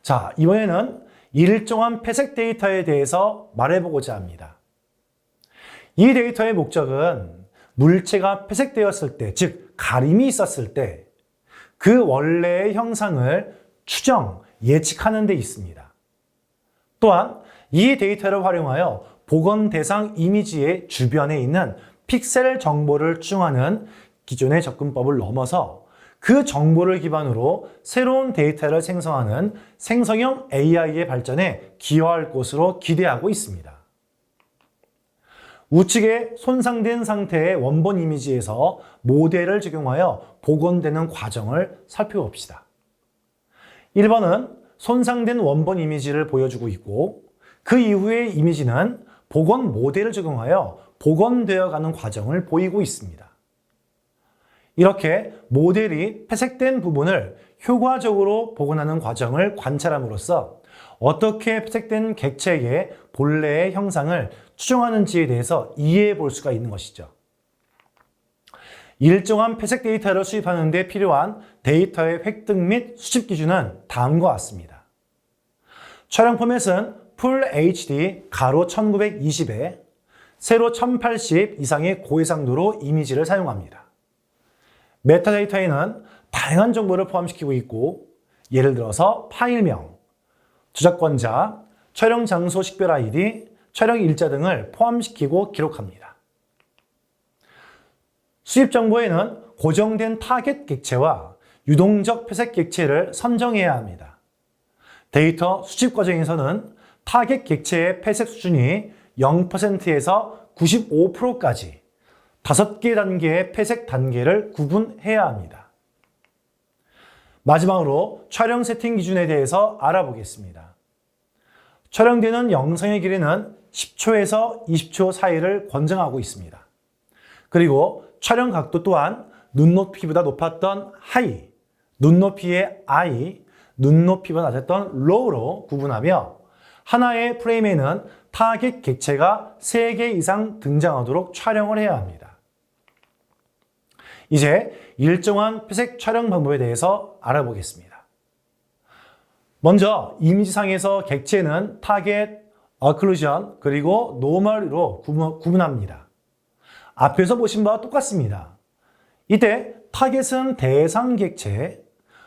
자, 이번에는 일정한 회색 데이터에 대해서 말해보고자 합니다. 이 데이터의 목적은 물체가 회색되었을 때, 즉 가림이 있었을 때 그 원래의 형상을 추정, 예측하는 데 있습니다. 또한 이 데이터를 활용하여 복원 대상 이미지의 주변에 있는 픽셀 정보를 추정하는 기존의 접근법을 넘어서 그 정보를 기반으로 새로운 데이터를 생성하는 생성형 AI의 발전에 기여할 것으로 기대하고 있습니다. 우측의 손상된 상태의 원본 이미지에서 모델을 적용하여 복원되는 과정을 살펴봅시다. 1번은 손상된 원본 이미지를 보여주고 있고 그 이후의 이미지는 복원 모델을 적용하여 복원되어 가는 과정을 보이고 있습니다. 이렇게 모델이 회색된 부분을 효과적으로 복원하는 과정을 관찰함으로써 어떻게 회색된 객체의 본래의 형상을 추정하는지에 대해서 이해해 볼 수가 있는 것이죠. 일정한 회색 데이터를 수집하는 데 필요한 데이터의 획득 및 수집 기준은 다음과 같습니다. 촬영 포맷은 풀 HD 가로 1920에 세로 1080 이상의 고해상도로 이미지를 사용합니다. 메타데이터에는 다양한 정보를 포함시키고 있고 예를 들어서 파일명, 저작권자, 촬영 장소 식별 아이디, 촬영 일자 등을 포함시키고 기록합니다. 수집 정보에는 고정된 타겟 객체와 유동적 회색 객체를 선정해야 합니다. 데이터 수집 과정에서는 타겟 객체의 회색 수준이 0%에서 95%까지 5개 단계의 회색 단계를 구분해야 합니다. 마지막으로 촬영 세팅 기준에 대해서 알아보겠습니다. 촬영되는 영상의 길이는 10초에서 20초 사이를 권장하고 있습니다. 그리고 촬영 각도 또한 눈높이보다 높았던 하이, 눈높이의 아이, 눈높이보다 낮았던 로우로 구분하며 하나의 프레임에는 타겟 객체가 3개 이상 등장하도록 촬영을 해야 합니다. 이제 일정한 회색 촬영 방법에 대해서 알아보겠습니다. 먼저 이미지상에서 객체는 타겟, 어클루전, 그리고 노멀로 구분합니다. 앞에서 보신 바와 똑같습니다. 이때 타겟은 대상 객체,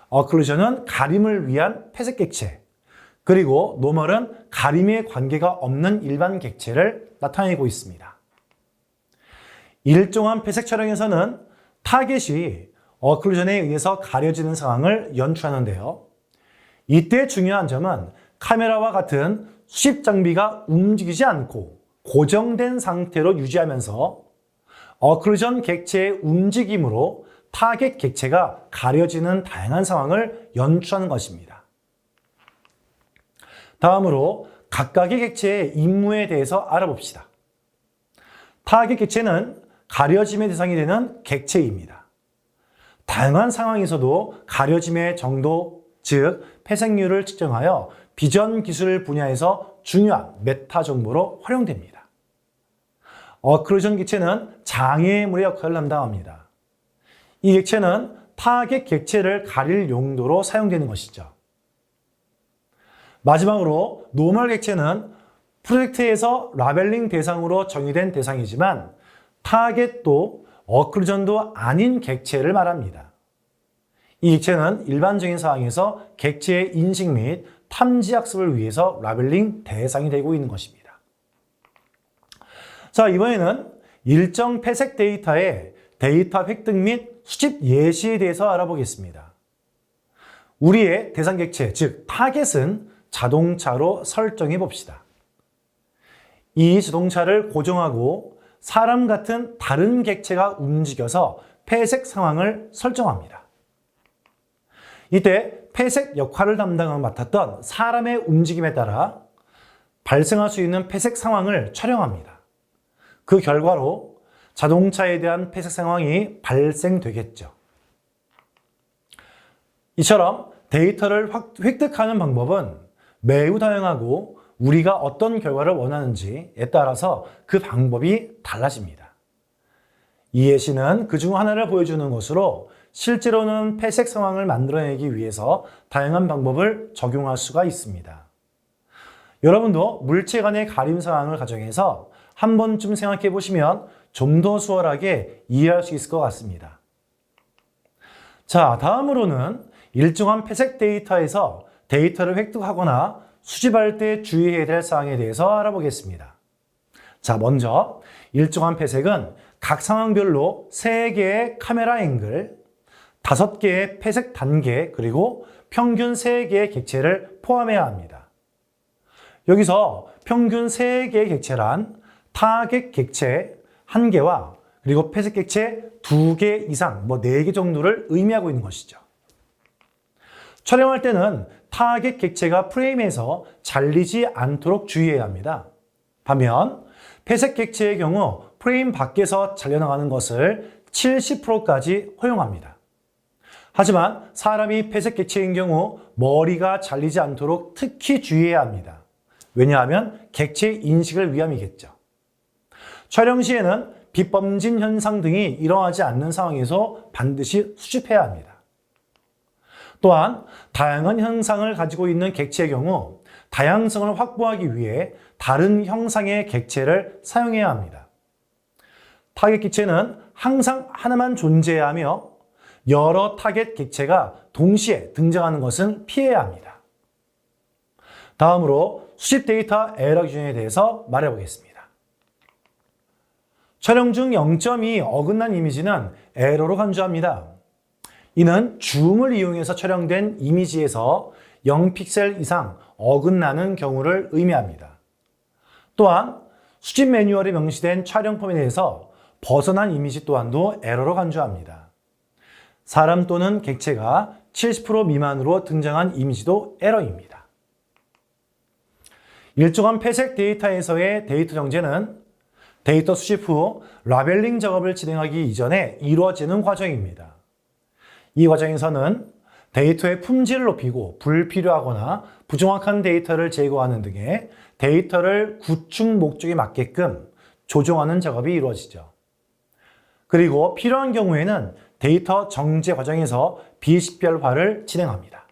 어클루전은 가림을 위한 회색 객체, 그리고 노멀은 가림에 관계가 없는 일반 객체를 나타내고 있습니다. 일정한 회색 촬영에서는 타겟이 어클루전에 의해서 가려지는 상황을 연출하는데요. 이때 중요한 점은 카메라와 같은 수집 장비가 움직이지 않고 고정된 상태로 유지하면서 어클루전 객체의 움직임으로 타겟 객체가 가려지는 다양한 상황을 연출하는 것입니다. 다음으로 각각의 객체의 임무에 대해서 알아봅시다. 타겟 객체는 가려짐의 대상이 되는 객체입니다. 다양한 상황에서도 가려짐의 정도, 즉 회색률을 측정하여 비전 기술 분야에서 중요한 메타 정보로 활용됩니다. 어클루전 객체는 장애물의 역할을 담당합니다. 이 객체는 타겟 객체를 가릴 용도로 사용되는 것이죠. 마지막으로 노멀 객체는 프로젝트에서 라벨링 대상으로 정의된 대상이지만 타겟도 어클루전도 아닌 객체를 말합니다. 이 객체는 일반적인 상황에서 객체의 인식 및 탐지 학습을 위해서 라벨링 대상이 되고 있는 것입니다. 자, 이번에는 일정 회색 데이터의 데이터 획득 및 수집 예시에 대해서 알아보겠습니다. 우리의 대상 객체, 즉 타겟은 자동차로 설정해 봅시다. 이 자동차를 고정하고 사람 같은 다른 객체가 움직여서 회색 상황을 설정합니다. 이때 회색 역할을 맡았던 사람의 움직임에 따라 발생할 수 있는 회색 상황을 촬영합니다. 그 결과로 자동차에 대한 회색 상황이 발생되겠죠. 이처럼 데이터를 획득하는 방법은 매우 다양하고 우리가 어떤 결과를 원하는지에 따라서 그 방법이 달라집니다. 이 예시는 그중 하나를 보여주는 것으로 실제로는 폐색 상황을 만들어내기 위해서 다양한 방법을 적용할 수가 있습니다. 여러분도 물체 간의 가림 상황을 가정해서 한 번쯤 생각해 보시면 좀 더 수월하게 이해할 수 있을 것 같습니다. 자, 다음으로는 일정한 폐색 데이터에서 데이터를 획득하거나 수집할 때 주의해야 될 사항에 대해서 알아보겠습니다. 자, 먼저 일정한 폐색은 각 상황별로 3개의 카메라 앵글, 5개의 폐색 단계, 그리고 평균 3개의 객체를 포함해야 합니다. 여기서 평균 3개의 객체란 타겟 객체 1개와 그리고 폐색 객체 2개 이상, 4개 정도를 의미하고 있는 것이죠. 촬영할 때는 타겟 객체가 프레임에서 잘리지 않도록 주의해야 합니다. 반면 폐색 객체의 경우 프레임 밖에서 잘려나가는 것을 70%까지 허용합니다. 하지만 사람이 폐색 객체인 경우 머리가 잘리지 않도록 특히 주의해야 합니다. 왜냐하면 객체 인식을 위함이겠죠. 촬영 시에는 빛범진 현상 등이 일어나지 않는 상황에서 반드시 수집해야 합니다. 또한 다양한 형상을 가지고 있는 객체의 경우 다양성을 확보하기 위해 다른 형상의 객체를 사용해야 합니다. 타겟 객체는 항상 하나만 존재해야 하며 여러 타겟 객체가 동시에 등장하는 것은 피해야 합니다. 다음으로 수집 데이터 에러 기준에 대해서 말해보겠습니다. 촬영 중 0.2 어긋난 이미지는 에러로 간주합니다. 이는 줌을 이용해서 촬영된 이미지에서 0픽셀 이상 어긋나는 경우를 의미합니다. 또한 수집 매뉴얼에 명시된 촬영 포맷에서 벗어난 이미지 또한도 에러로 간주합니다. 사람 또는 객체가 70% 미만으로 등장한 이미지도 에러입니다. 일정한 폐색 데이터에서의 데이터 정제는 데이터 수집 후 라벨링 작업을 진행하기 이전에 이루어지는 과정입니다. 이 과정에서는 데이터의 품질을 높이고 불필요하거나 부정확한 데이터를 제거하는 등의 데이터를 구축 목적에 맞게끔 조정하는 작업이 이루어지죠. 그리고 필요한 경우에는 데이터 정제 과정에서 비식별화를 진행합니다.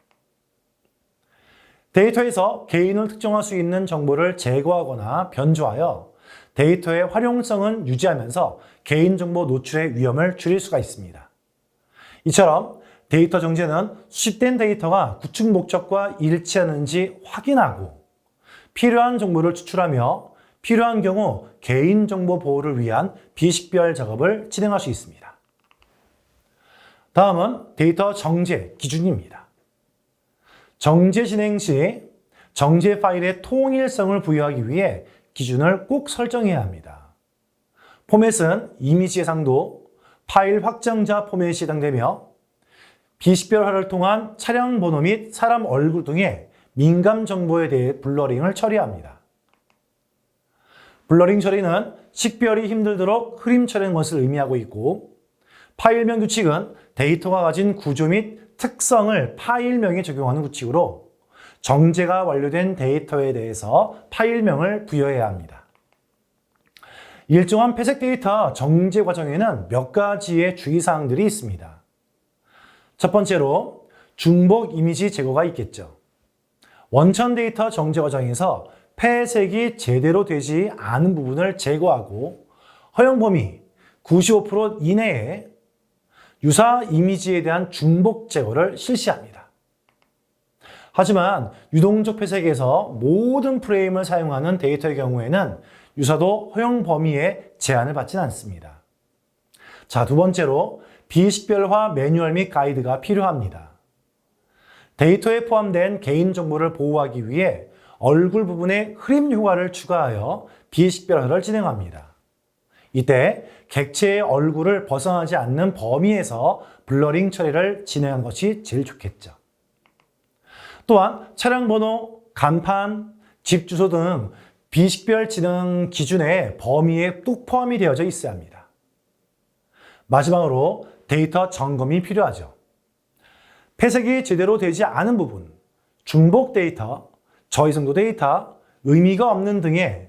데이터에서 개인을 특정할 수 있는 정보를 제거하거나 변조하여 데이터의 활용성은 유지하면서 개인정보 노출의 위험을 줄일 수가 있습니다. 이처럼 데이터 정제는 수집된 데이터가 구축 목적과 일치하는지 확인하고 필요한 정보를 추출하며 필요한 경우 개인정보 보호를 위한 비식별 작업을 진행할 수 있습니다. 다음은 데이터 정제 기준입니다. 정제 진행 시 정제 파일의 통일성을 부여하기 위해 기준을 꼭 설정해야 합니다. 포맷은 이미지 해상도, 파일 확장자 포맷이 해당되며 비식별화를 통한 차량 번호 및 사람 얼굴 등의 민감 정보에 대해 블러링을 처리합니다. 블러링 처리는 식별이 힘들도록 흐림 처리하는 것을 의미하고 있고, 파일명 규칙은 데이터가 가진 구조 및 특성을 파일명에 적용하는 규칙으로 정제가 완료된 데이터에 대해서 파일명을 부여해야 합니다. 일정한 폐색 데이터 정제 과정에는 몇 가지의 주의사항들이 있습니다. 첫 번째로 중복 이미지 제거가 있겠죠. 원천 데이터 정제 과정에서 폐색이 제대로 되지 않은 부분을 제거하고 허용 범위 95% 이내에 유사 이미지에 대한 중복 제거를 실시합니다. 하지만 유동적 폐색에서 모든 프레임을 사용하는 데이터의 경우에는 유사도 허용 범위에 제한을 받지는 않습니다. 자, 두 번째로 비식별화 매뉴얼 및 가이드가 필요합니다. 데이터에 포함된 개인정보를 보호하기 위해 얼굴 부분에 흐림 효과를 추가하여 비식별화를 진행합니다. 이때 객체의 얼굴을 벗어나지 않는 범위에서 블러링 처리를 진행한 것이 제일 좋겠죠. 또한 차량 번호, 간판, 집 주소 등 비식별 진행 기준의 범위에 뚝 포함이 되어져 있어야 합니다. 마지막으로 데이터 점검이 필요하죠. 폐색이 제대로 되지 않은 부분, 중복 데이터, 저해성도 데이터, 의미가 없는 등의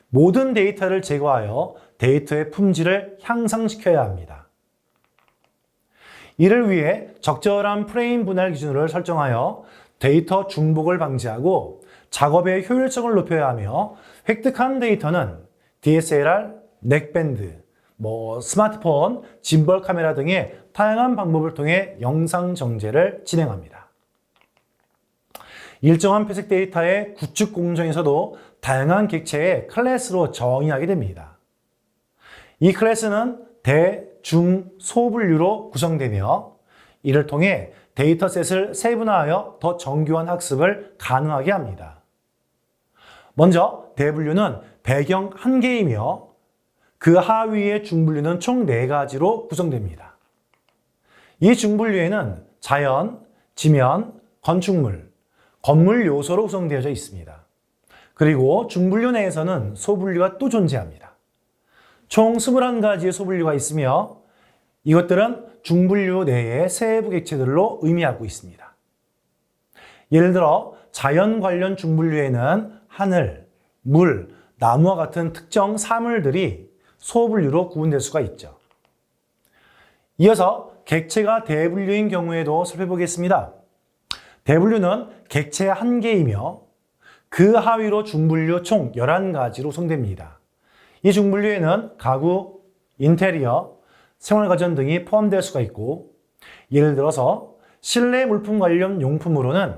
모든 데이터를 제거하여 데이터의 품질을 향상시켜야 합니다. 이를 위해 적절한 프레임 분할 기준을 설정하여 데이터 중복을 방지하고 작업의 효율성을 높여야 하며 획득한 데이터는 DSLR, 넥밴드, 스마트폰, 짐벌 카메라 등의 다양한 방법을 통해 영상 정제를 진행합니다. 일정한 회색 데이터의 구축 공정에서도 다양한 객체의 클래스로 정의하게 됩니다. 이 클래스는 대, 중, 소 분류로 구성되며 이를 통해 데이터셋을 세분화하여 더 정교한 학습을 가능하게 합니다. 먼저 대분류는 배경 1개이며 그 하위의 중분류는 총 4가지로 구성됩니다. 이 중분류에는 자연, 지면, 건축물, 건물 요소로 구성되어져 있습니다. 그리고 중분류 내에서는 소분류가 또 존재합니다. 총 21가지의 소분류가 있으며 이것들은 중분류 내의 세부 객체들로 의미하고 있습니다. 예를 들어 자연 관련 중분류에는 하늘, 물, 나무와 같은 특정 사물들이 소분류로 구분될 수가 있죠. 이어서 객체가 대분류인 경우에도 살펴보겠습니다. 대분류는 객체 1개이며 그 하위로 중분류 총 11가지로 구성됩니다. 이 중분류에는 가구, 인테리어, 생활가전 등이 포함될 수가 있고 예를 들어서 실내 물품 관련 용품으로는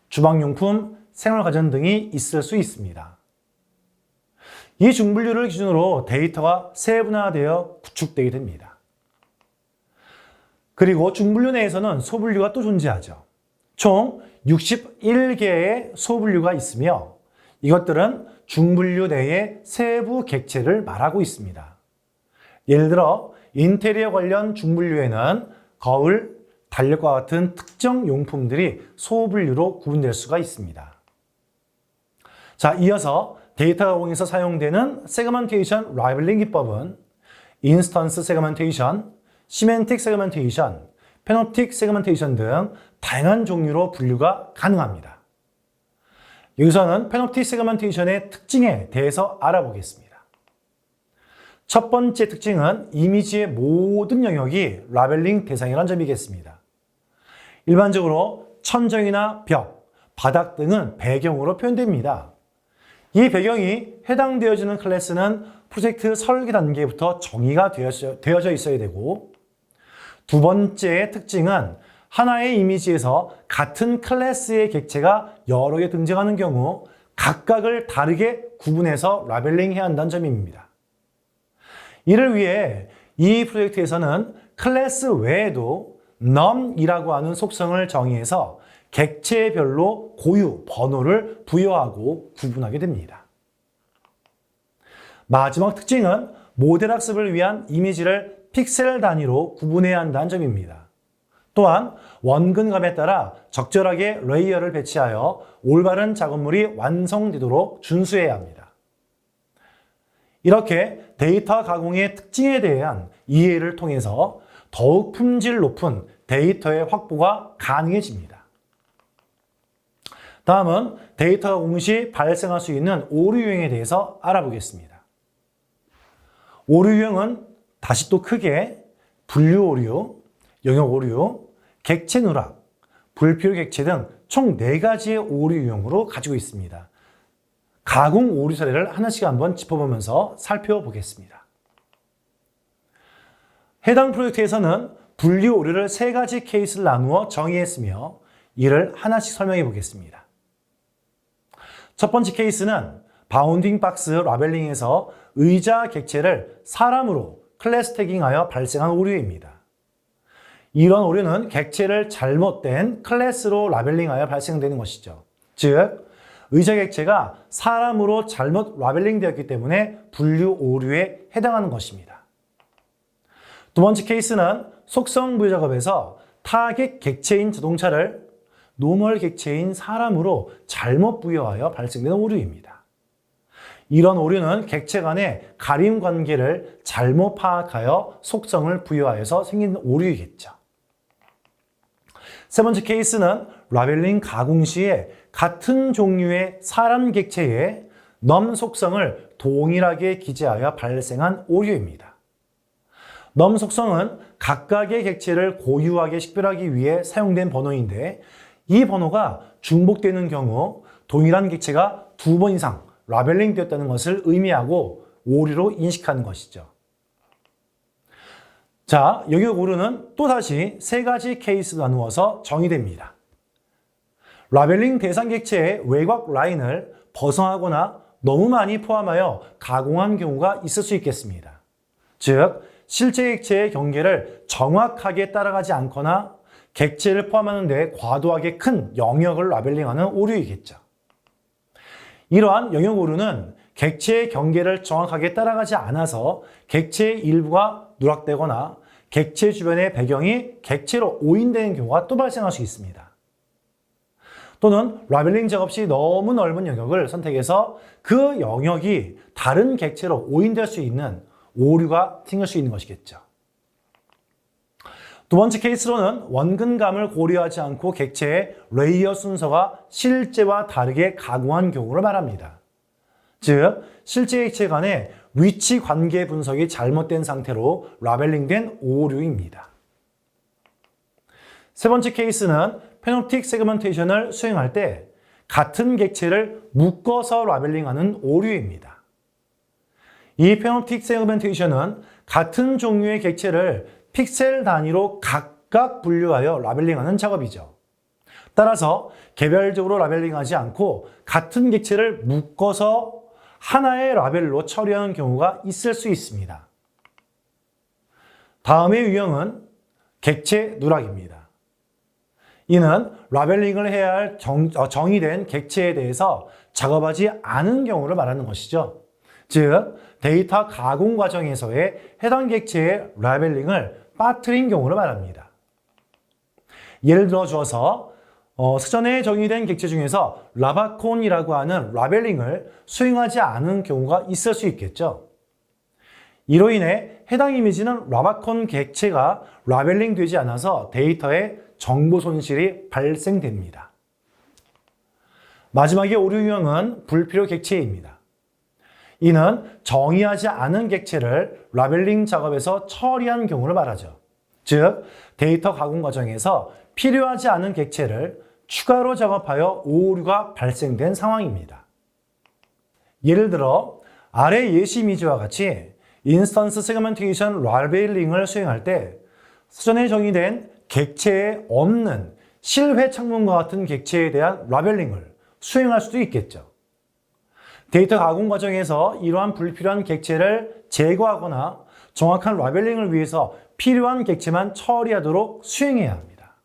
주방용품, 생활가전 등이 있을 수 있습니다. 이 중분류를 기준으로 데이터가 세분화되어 구축되게 됩니다. 그리고 중분류 내에서는 소분류가 또 존재하죠. 총 61개의 소분류가 있으며 이것들은 중분류 내의 세부 객체를 말하고 있습니다. 예를 들어 인테리어 관련 중분류에는 거울, 달력과 같은 특정 용품들이 소분류로 구분될 수가 있습니다. 자, 이어서 데이터 가공에서 사용되는 세그먼테이션 라벨링 기법은 인스턴스 세그먼테이션, 시멘틱 세그먼테이션, 페노틱 세그먼테이션 등 다양한 종류로 분류가 가능합니다. 여기서는 페노틱 세그먼테이션의 특징에 대해서 알아보겠습니다. 첫 번째 특징은 이미지의 모든 영역이 라벨링 대상이라는 점이겠습니다. 일반적으로 천정이나 벽, 바닥 등은 배경으로 표현됩니다. 이 배경이 해당되어지는 클래스는 프로젝트 설계 단계부터 정의가 되어져 있어야 되고 두 번째 특징은 하나의 이미지에서 같은 클래스의 객체가 여러 개 등장하는 경우 각각을 다르게 구분해서 라벨링해야 한다는 점입니다. 이를 위해 이 프로젝트에서는 클래스 외에도 num이라고 하는 속성을 정의해서 객체별로 고유, 번호를 부여하고 구분하게 됩니다. 마지막 특징은 모델 학습을 위한 이미지를 픽셀 단위로 구분해야 한다는 점입니다. 또한 원근감에 따라 적절하게 레이어를 배치하여 올바른 작업물이 완성되도록 준수해야 합니다. 이렇게 데이터 가공의 특징에 대한 이해를 통해서 더욱 품질 높은 데이터의 확보가 가능해집니다. 다음은 데이터 가공 시 발생할 수 있는 오류 유형에 대해서 알아보겠습니다. 오류 유형은 다시 또 크게 분류 오류, 영역 오류, 객체 누락, 불필요 객체 등 총 4가지의 오류 유형으로 가지고 있습니다. 가공 오류 사례를 하나씩 한번 짚어보면서 살펴보겠습니다. 해당 프로젝트에서는 분류 오류를 3가지 케이스를 나누어 정의했으며 이를 하나씩 설명해 보겠습니다. 첫 번째 케이스는 바운딩 박스 라벨링에서 의자 객체를 사람으로 클래스 태깅하여 발생한 오류입니다. 이런 오류는 객체를 잘못된 클래스로 라벨링하여 발생되는 것이죠. 즉, 의자 객체가 사람으로 잘못 라벨링 되었기 때문에 분류 오류에 해당하는 것입니다. 두 번째 케이스는 속성 부여 작업에서 타겟 객체인 자동차를 노멀 객체인 사람으로 잘못 부여하여 발생되는 오류입니다. 이런 오류는 객체 간의 가림 관계를 잘못 파악하여 속성을 부여하여서 생긴 오류이겠죠. 세 번째 케이스는 라벨링 가공 시에 같은 종류의 사람 객체의 num 속성을 동일하게 기재하여 발생한 오류입니다. 넘 속성은 각각의 객체를 고유하게 식별하기 위해 사용된 번호인데 이 번호가 중복되는 경우 동일한 객체가 2번 이상 라벨링 되었다는 것을 의미하고 오류로 인식하는 것이죠. 자, 영역 오류는 또다시 세 가지 케이스로 나누어서 정의됩니다. 라벨링 대상 객체의 외곽 라인을 벗어나거나 너무 많이 포함하여 가공한 경우가 있을 수 있겠습니다. 즉, 실제 객체의 경계를 정확하게 따라가지 않거나 객체를 포함하는 데 과도하게 큰 영역을 라벨링하는 오류이겠죠. 이러한 영역 오류는 객체의 경계를 정확하게 따라가지 않아서 객체의 일부가 누락되거나 객체 주변의 배경이 객체로 오인되는 경우가 또 발생할 수 있습니다. 또는 라벨링 작업 시 너무 넓은 영역을 선택해서 그 영역이 다른 객체로 오인될 수 있는 오류가 생길 수 있는 것이겠죠. 두 번째 케이스로는 원근감을 고려하지 않고 객체의 레이어 순서가 실제와 다르게 가공한 경우를 말합니다. 즉, 실제 객체 간의 위치 관계 분석이 잘못된 상태로 라벨링된 오류입니다. 세 번째 케이스는 페노틱 세그멘테이션을 수행할 때 같은 객체를 묶어서 라벨링하는 오류입니다. 이 페노틱 세그멘테이션은 같은 종류의 객체를 픽셀 단위로 각각 분류하여 라벨링하는 작업이죠. 따라서 개별적으로 라벨링하지 않고 같은 객체를 묶어서 하나의 라벨로 처리하는 경우가 있을 수 있습니다. 다음의 유형은 객체 누락입니다. 이는 라벨링을 해야 할 정의된 객체에 대해서 작업하지 않은 경우를 말하는 것이죠. 즉, 데이터 가공 과정에서의 해당 객체의 라벨링을 빠뜨린 경우를 말합니다. 예를 들어 주어서 사전에 정의된 객체 중에서 라바콘이라고 하는 라벨링을 수행하지 않은 경우가 있을 수 있겠죠. 이로 인해 해당 이미지는 라바콘 객체가 라벨링 되지 않아서 데이터에 정보 손실이 발생됩니다. 마지막의 오류 유형은 불필요 객체입니다. 이는 정의하지 않은 객체를 라벨링 작업에서 처리한 경우를 말하죠. 즉, 데이터 가공 과정에서 필요하지 않은 객체를 추가로 작업하여 오류가 발생된 상황입니다. 예를 들어 아래 예시 이미지와 같이 인스턴스 세그멘테이션 라벨링을 수행할 때 사전에 정의된 객체에 없는 실외 창문과 같은 객체에 대한 라벨링을 수행할 수도 있겠죠. 데이터 가공 과정에서 이러한 불필요한 객체를 제거하거나 정확한 라벨링을 위해서 필요한 객체만 처리하도록 수행해야 합니다.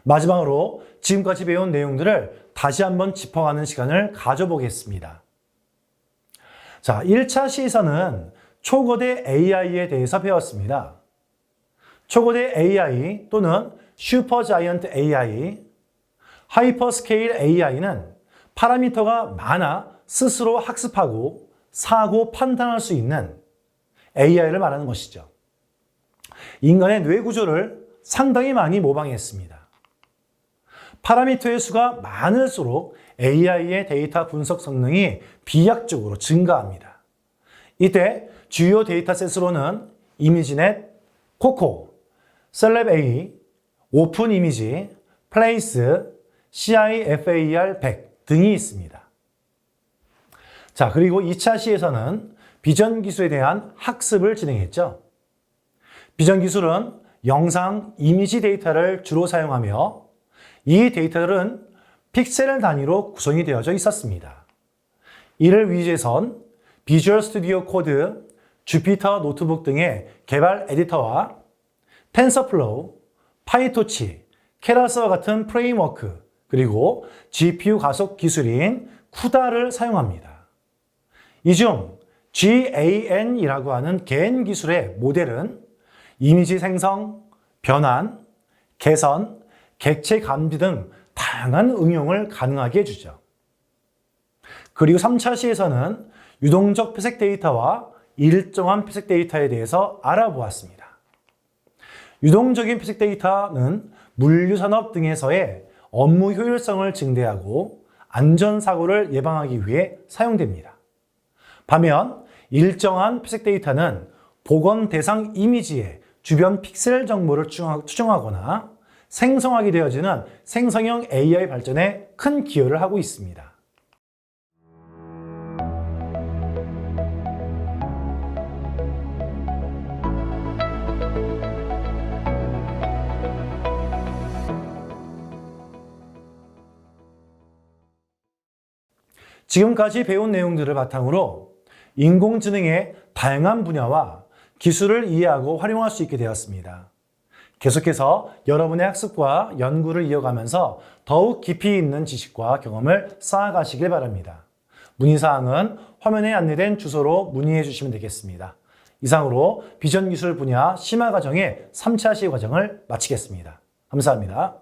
마지막으로 지금까지 배운 내용들을 다시 한번 짚어가는 시간을 가져보겠습니다. 자, 1차 시에서는 초거대 AI에 대해서 배웠습니다. 초거대 AI 또는 슈퍼자이언트 AI, 하이퍼스케일 AI는 파라미터가 많아 스스로 학습하고 사고 판단할 수 있는 AI를 말하는 것이죠. 인간의 뇌 구조를 상당히 많이 모방했습니다. 파라미터의 수가 많을수록 AI의 데이터 분석 성능이 비약적으로 증가합니다. 이때 주요 데이터셋으로는 이미지넷, 코코, 셀럽A, 오픈 이미지, 플레이스, CIFAR100 등이 있습니다. 자, 그리고 2차 시에서는 비전 기술에 대한 학습을 진행했죠. 비전 기술은 영상, 이미지 데이터를 주로 사용하며 이 데이터들은 픽셀 단위로 구성이 되어져 있었습니다. 이를 위해선 비주얼 스튜디오 코드, 주피터 노트북 등의 개발 에디터와 텐서플로우, 파이토치, 케라스와 같은 프레임워크, 그리고 GPU 가속 기술인 쿠다를 사용합니다. 이 중 GAN이라고 하는 GAN 기술의 모델은 이미지 생성, 변환, 개선, 객체 감지 등 다양한 응용을 가능하게 해주죠. 그리고 3차 시에서는 유동적 표색 데이터와 일정한 표색 데이터에 대해서 알아보았습니다. 유동적인 표색 데이터는 물류산업 등에서의 업무 효율성을 증대하고 안전사고를 예방하기 위해 사용됩니다. 반면 일정한 표색 데이터는 복원 대상 이미지의 주변 픽셀 정보를 추정하거나 생성하게 되어지는 생성형 AI 발전에 큰 기여를 하고 있습니다. 지금까지 배운 내용들을 바탕으로 인공지능의 다양한 분야와 기술을 이해하고 활용할 수 있게 되었습니다. 계속해서 여러분의 학습과 연구를 이어가면서 더욱 깊이 있는 지식과 경험을 쌓아가시길 바랍니다. 문의사항은 화면에 안내된 주소로 문의해 주시면 되겠습니다. 이상으로 비전기술 분야 심화과정의 3차 시과정을 마치겠습니다. 감사합니다.